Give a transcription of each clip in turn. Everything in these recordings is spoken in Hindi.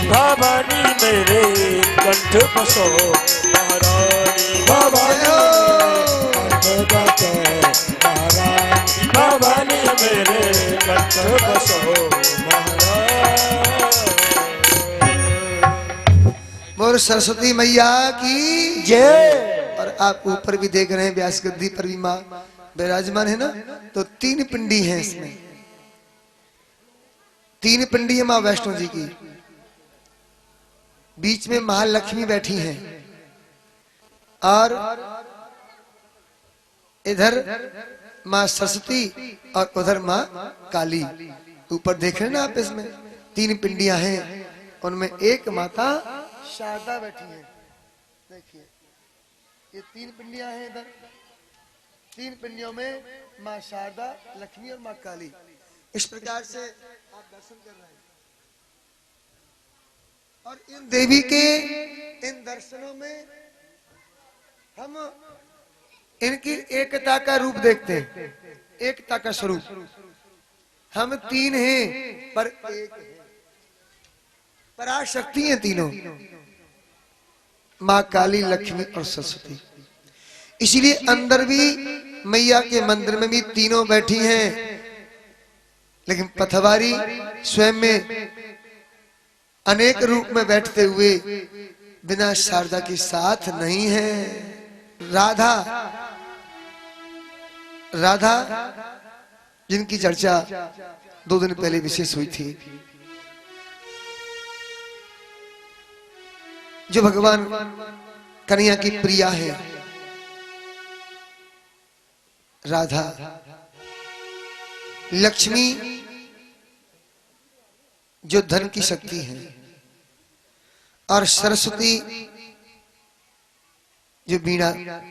भवानी मेरे कंठ बसो महारानी, भवानी भवानी मेरे कंठ बसो महारानी। मोर सरस्वती मैया की जय। और आप ऊपर भी देख रहे हैं व्यास गद्दी पर भी माँ विराजमान है ना, तो 3 पिंडी हैं इसमें, 3 पिंडी है माँ वैष्णो जी की। बीच में महालक्ष्मी बैठी हैं और इधर माँ सरस्वती और उधर माँ काली। ऊपर देख रहे हैं ना आप, इसमें 3 पिंडियां हैं, उनमें एक माता शारदा बैठी है। देखिए ये 3 पिंडियां हैं इधर, 3 पिंडियों में माँ शारदा, लक्ष्मी और माँ काली। इस प्रकार से आप दर्शन कर रहे हैं और इन देवी के इन दर्शनों में हम इनकी एकता का रूप देखते हैं, एकता का स्वरूप। हम 3 हैं पर एक है, पराशक्ति हैं तीनों, माँ काली, लक्ष्मी और सरस्वती। इसलिए अंदर भी मैया के मंदिर में भी तीनों बैठी हैं, लेकिन पथवारी स्वयं में अनेक रूप में बैठते हुए बिना शारदा के साथ नहीं है। राधा राधा जिनकी चर्चा 2 दिन पहले विशेष हुई थी, जो भगवान कन्हैया की प्रिया है, राधा। लक्ष्मी जो धन की शक्ति है, और सरस्वती जो वीणा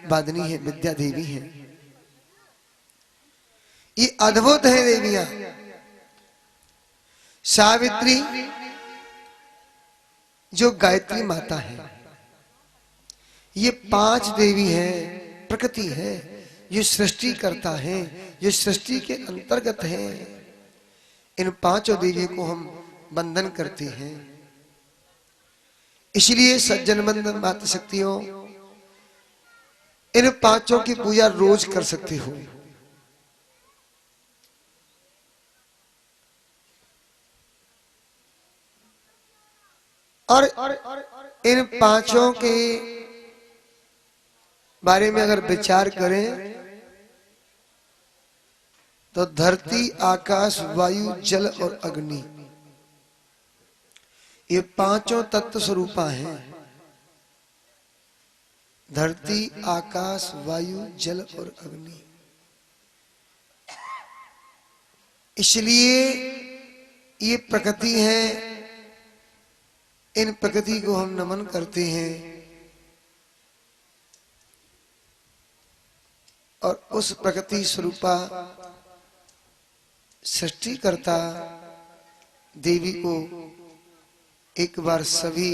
वादनी है, विद्या देवी है। ये अद्भुत है देवियां। सावित्री जो गायत्री माता है, ये 5 देवी हैं, प्रकृति है, जो सृष्टि करता है, जो सृष्टि के अंतर्गत है। इन 5 देवियों को हम वंदन करते हैं। इसलिए सज्जन बंधन माता शक्तियों, इन 5 की पूजा रोज कर सकते हो। और इन 5 के बारे में अगर विचार करें तो धरती, आकाश, वायु, जल और अग्नि, ये 5 तत्व स्वरूपा हैं। धरती, आकाश, वायु, जल और अग्नि। इसलिए ये प्रकृति है, इन प्रकृति को हम नमन करते हैं और उस प्रकृति स्वरूपा सृष्टिकर्ता देवी को एक बार सभी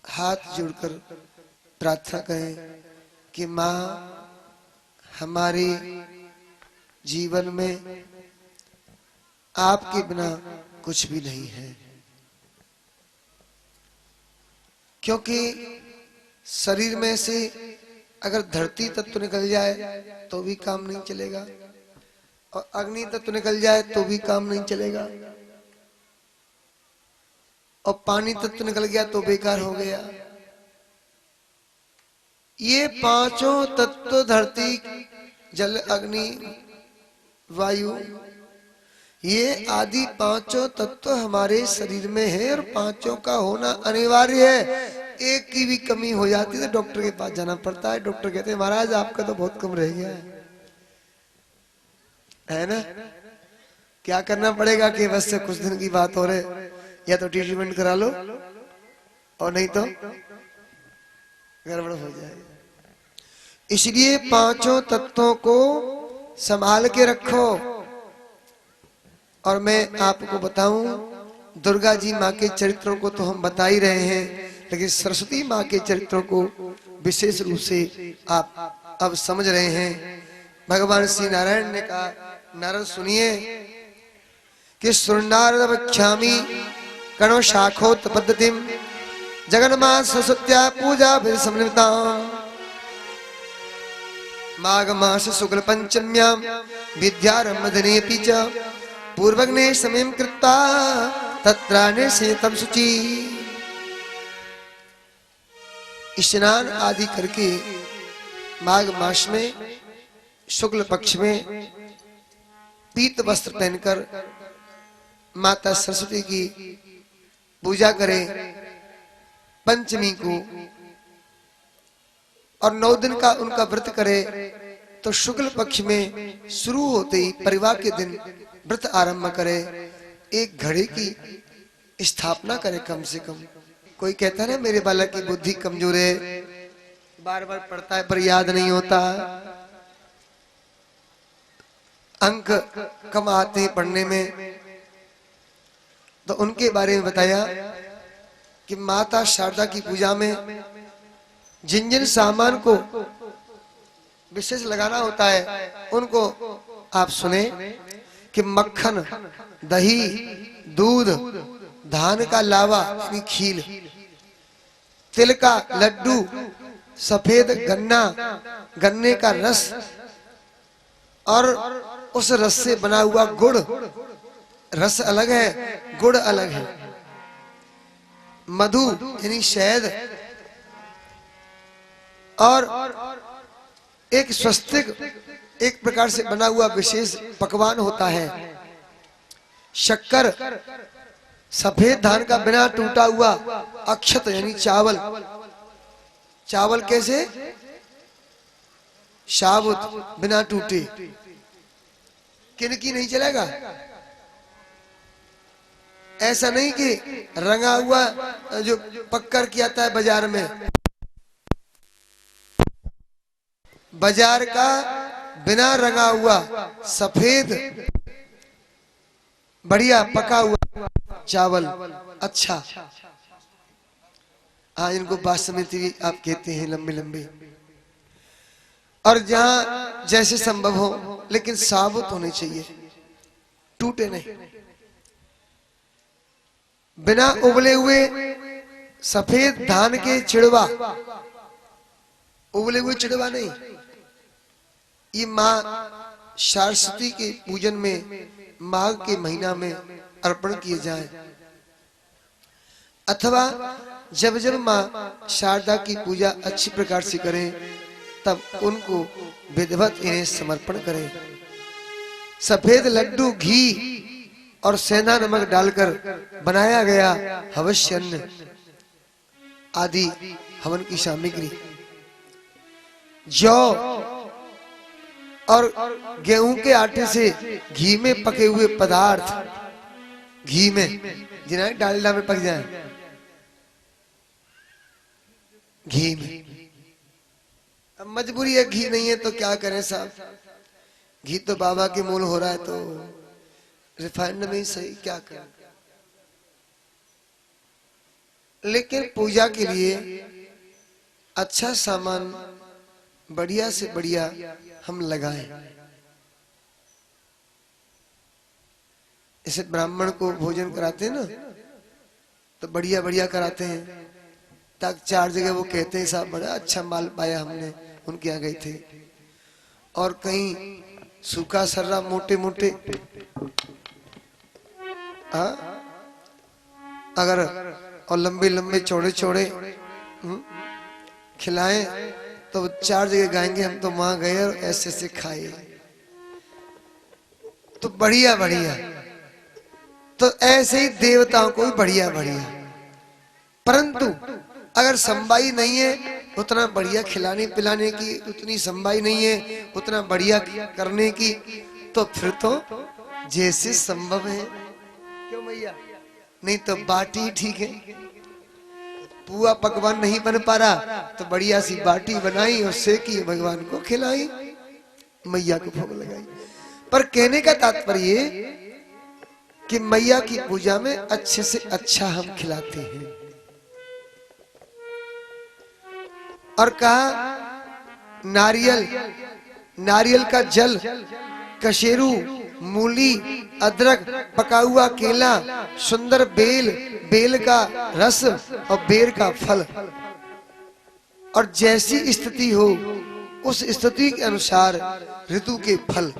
हाथ जोड़कर प्रार्थना करें कि माँ, हमारे जीवन में आपके बिना कुछ भी नहीं है। क्योंकि शरीर में से अगर धरती तत्व निकल जाए तो भी काम नहीं चलेगा, और अग्नि तत्व निकल जाए तो भी काम नहीं चलेगा, और पानी तत्व निकल गया तो बेकार हो गया। ये 5 तत्व, धरती, जल, अग्नि, वायु, ये आदि 5 तत्व हमारे शरीर में है और 5 का होना अनिवार्य है। एक की भी कमी हो जाती है तो डॉक्टर के पास जाना पड़ता है। डॉक्टर कहते हैं महाराज आपका तो बहुत कम रह गया है ना। क्या करना पड़ेगा कि बस से कुछ दिन की बात हो रहे, या तो ट्रीटमेंट करा लो और नहीं तो गड़बड़ हो जाएगा। इसलिए 5 तत्वों को संभाल के रखो। और मैं आपको बताऊं, दुर्गा जी माँ के चरित्रों को तो हम बता ही रहे हैं, लेकिन सरस्वती माँ के चरित्रों को विशेष रूप से आप अब समझ रहे हैं। भगवान श्री नारायण ने कहा, नारद सुनिए कि सुरनारद वक्ष्यामि कणो शाखोत पद्धतिम जगन्मास सरस्वत्या पूजा फिर समन्विता माघ मास शुक्ल पंचम्यां विद्यारंभ दिने च पूर्वग्ने समयं कृत्वा तत्राने सेतम शुचि। स्नान आदि करके माघ मास में शुक्ल पक्ष में पीत वस्त्र पहनकर माता सरस्वती की पूजा करें पंचमी को, और 9 दिन का उनका व्रत करे तो शुक्ल पक्ष में शुरू होते ही परिवार के दिन व्रत आरंभ करे, 1 घड़ी की स्थापना करे कम से कम। कोई कहता है ना मेरे बालक की बुद्धि कमजोर है, बार बार पढ़ता है पर याद नहीं होता, अंक कम आते हैं पढ़ने में, तो उनके बारे में बताया कि माता शारदा की पूजा में जिन जिन सामान को विशेष लगाना होता है उनको आप सुने कि मक्खन, दही, दूध, धान का लावा यानी खील, तिल का लड्डू, सफेद गन्ना, गन्ने का रस और उस रस से बना हुआ गुड़, रस अलग है गुड़ अलग है, मधु यानी शहद, और एक स्वस्तिक एक प्रकार से बना हुआ विशेष पकवान होता है, शक्कर, सफेद धान का बिना टूटा हुआ अक्षत यानी चावल, चावल कैसे साबुत बिना टूटे, किनकी नहीं चलेगा, ऐसा नहीं कि रंगा हुआ जो पक्कर किया था बाजार में, बाजार का बिना रंगा हुआ सफेद बढ़िया पका हुआ चावल अच्छा, हाँ इनको बासमती आप कहते हैं, लंबे लंबे, और जहां जैसे संभव हो लेकिन साबुत होने चाहिए, टूटे नहीं, बिना उबले हुए सफेद धान के चिड़वा, उबले हुए चिड़वा नहीं, ये माँ सरस्वती के पूजन में माघ के महीना में अर्पण किए जाए, अथवा जब जब माँ शारदा की पूजा अच्छी प्रकार से करें तब उनको विधिवत इन्हें समर्पण करें। सफेद लड्डू, घी और सेंधा नमक डालकर बनाया गया हवस्य अन्न आदि हवन की सामग्री, जौ और गेहूं के आटे से घी में पके हुए पदार्थ, घी में जिन्हें डालडा में पक जाए, घी में, अब मजबूरी है घी नहीं है तो क्या करें साहब, घी तो बाबा के मूल हो रहा है तो रिफाइंड में ही सही, क्या करें, लेकिन पूजा के लिए अच्छा सामान बढ़िया से बढ़िया हम लगाएं। इसे ब्राह्मण को भोजन कराते हैं ना तो बढ़िया बढ़िया कराते हैं, तक 4 जगह वो कहते हैं साहब बड़ा अच्छा माल पाया हमने, उनके यहाँ गए थे, और कहीं सूखा सर्रा मोटे मोटे, हाँ अगर और लंबे लंबे चौड़े चौड़े खिलाएं तो 4 जगह गाएंगे हम तो वहां गए और ऐसे ऐसे खाए, तो बढ़िया बढ़िया, तो ऐसे ही देवताओं को भी बढ़िया बढ़िया, परंतु अगर संबाई नहीं है उतना बढ़िया खिलाने पिलाने की, उतनी संबाई नहीं है उतना बढ़िया करने की, तो फिर तो जैसे संभव है, क्यों मैया, नहीं तो बाटी ठीक है, पुआ पकवान नहीं बन पा रहा तो बढ़िया सी बाटी बनाई और सेकी, भगवान को खिलाई, मैया को भोग लगाई। पर कहने का तात्पर्य कि मैया की पूजा में अच्छे से अच्छा हम खिलाते हैं, और कहा नारियल, नारियल का जल, कशेरू, मूली, अदरक, पका हुआ केला, सुंदर बेल, बेल का रस और बेर का फल, और जैसी स्थिति हो उस स्थिति के अनुसार ऋतु के फल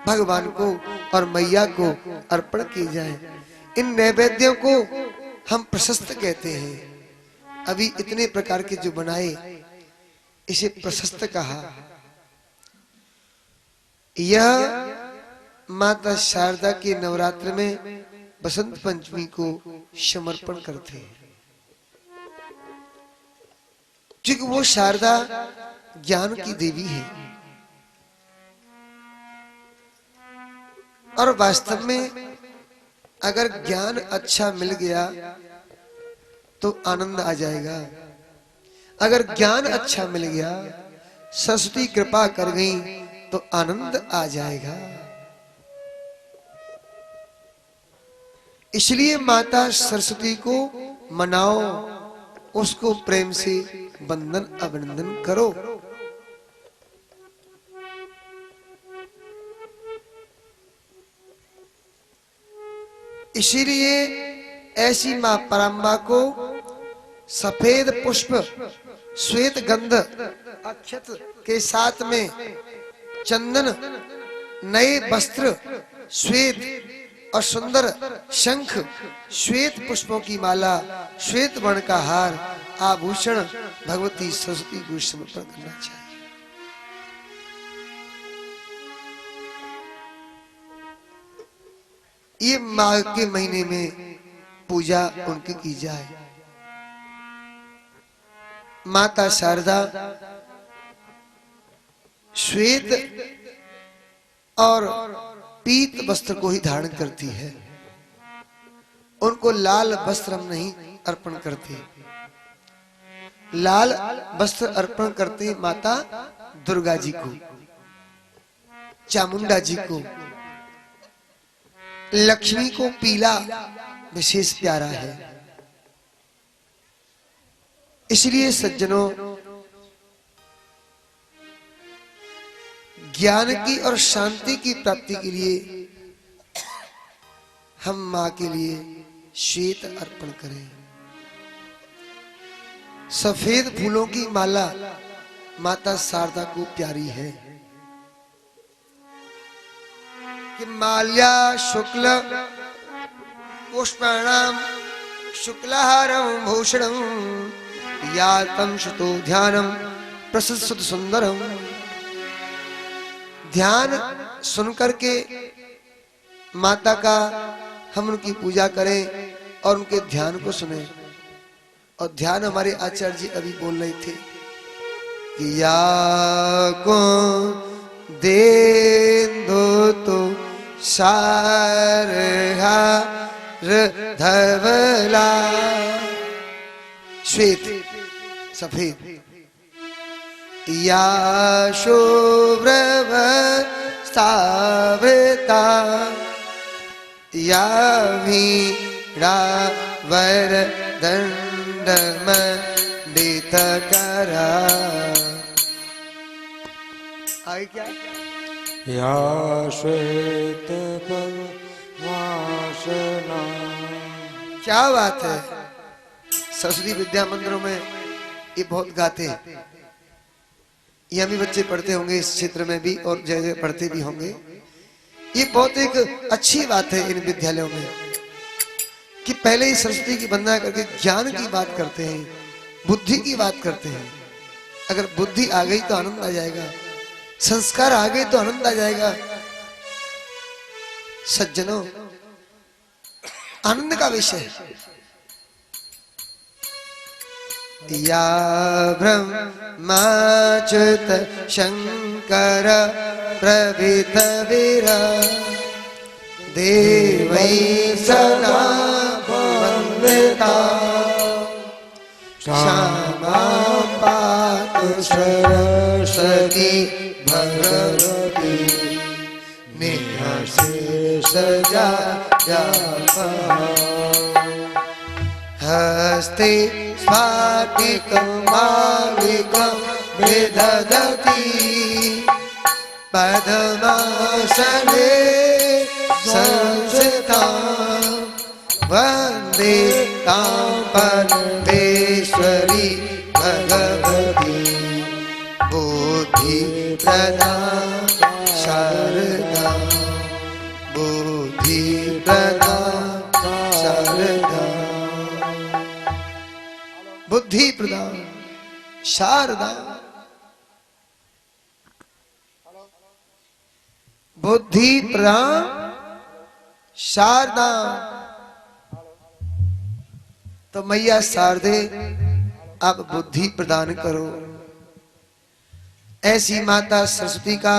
भगवान को और मैया को अर्पण किए जाए। इन नैवेद्यों को हम प्रशस्त कहते हैं। अभी इतने प्रकार के जो बनाए इसे प्रशस्त कहा। यह माता शारदा के नवरात्र में बसंत पंचमी को समर्पण करते हैं, क्योंकि वो शारदा ज्ञान की देवी है। और वास्तव में अगर ज्ञान अच्छा मिल गया तो आनंद आ जाएगा। अगर ज्ञान अच्छा मिल गया, सरस्वती कृपा कर गई तो आनंद आ जाएगा। इसलिए माता सरस्वती को मनाओ, उसको प्रेम से वंदन अभिनंदन करो। इसीलिए ऐसी मां पराम्बा को सफेद पुष्प, श्वेत गंध, अक्षत के साथ में चंदन, नए वस्त्र, श्वेत और सुंदर शंख, श्वेत पुष्पों की माला, श्वेत वर्ण का हार, आभूषण भगवती सरस्वती को समर्पण करना चाहिए। ये माघ के महीने में पूजा उनकी की जाए। माता शारदा श्वेत और पीत वस्त्र को ही धारण करती है। उनको लाल वस्त्र हम नहीं अर्पण करते। लाल वस्त्र अर्पण करते माता दुर्गा जी को, चामुंडा जी को। लक्ष्मी को पीला विशेष प्यारा है। इसलिए सज्जनों, ज्ञान की और शांति की प्राप्ति के लिए हम मां के लिए श्वेत अर्पण करें। सफेद फूलों की माला माता शारदा को प्यारी है कि माल्या शुक्ल पुष्पाणाम शुक्लहारम भूषणम यातम शुतो ध्यानम प्रसुत सुंदरम। ध्यान सुन करके माता का हम उनकी पूजा करें और उनके ध्यान को सुने। और ध्यान हमारे आचार्य जी अभी बोल रहे थे कि या को दे दो तो सारहार धवला, श्वेत सफेद, या शुभ्रव स्थावता, या वीणा वर दंड मंडित करा। आगे क्या? या श्वेत वासना। क्या बात है। सरस्वती विद्या मंदिरों में ये बहुत गाते हैं। ये भी बच्चे पढ़ते होंगे इस क्षेत्र में भी और जगह पढ़ते भी होंगे। ये बहुत एक अच्छी बात है इन विद्यालयों में कि पहले ही सरस्वती की वंदना करके ज्ञान की बात करते हैं, बुद्धि की बात करते हैं। अगर बुद्धि आ गई तो आनंद आ जाएगा, संस्कार आ गए तो आनंद आ जाएगा। सज्जनों, आनंद का विषय या ब्रह्माच्युत शंकर प्रभृत वीरा देवै सदा वंदिता श्यामा पातु सरस्वती भगवती नेहा शेष जाता हस्ते स्फाटिकं मालिकं विदधति पद्मासने संस्थितां वन्दे तां परमेश्वरी भगवती बुद्धिप्रदां शारदा बुद्धिप्रदां शारदा बुद्धिप्रदां शारदा बुद्धिप्रदां शारदा। तो मैया शारदे आप बुद्धि प्रदान करो। ऐसी माता सरस्वती का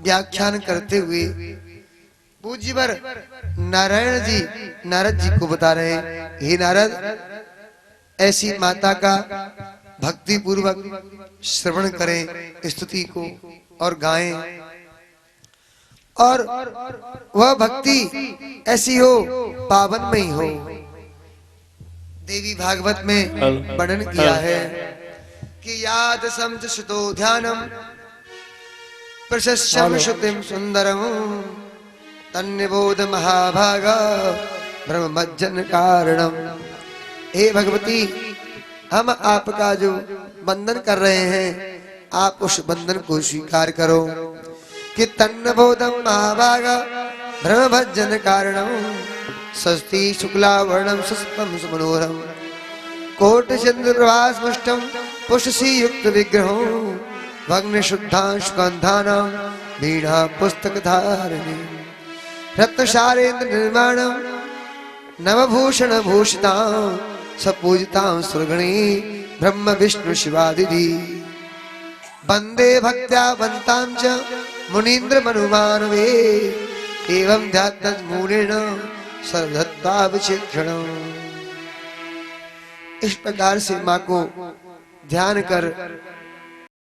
व्याख्यान करते हुए पूज्यवर नारायण जी नारद जी को बता रहे हैं, हे नारद, ऐसी माता का भक्ति पूर्वक श्रवण करें स्तुति को और गाएं, और वह भक्ति ऐसी हो पावन में ही हो। देवी भागवत में वर्णन किया है कि याद समझ सुतो ध्यानम प्रशस्यम श्रुतिम सुंदरम तन्निबोध महाभागा ब्रह्मज्जन कारणम। हे भगवती, हम आपका जो बंधन कर रहे हैं, आप उस बंधन को स्वीकार करो कि तन्नबोधम महाभागा ब्रह्मभज्जन कारणम सस्ती शुक्ला वर्णम सुस्तम सुमनोहरम कोट चंद्रवासमुष्टम पुष्पसी युक्त विग्रहो भग्न शुद्धांशुगंधानां वीणा पुस्तक धारिणी रत्नशारेन्द्र निर्माणम नवभूषण भूषितां सपूजितां सुरगणी ब्रह्म विष्णु शिवादिति वंदे भक्त्या वन्तां च मुनीन्द्र मनुमानवे एवं ध्यात्मूलेन सर्वधत्तावचिक्षणम्। इस प्रकार से माँ को ध्यान कर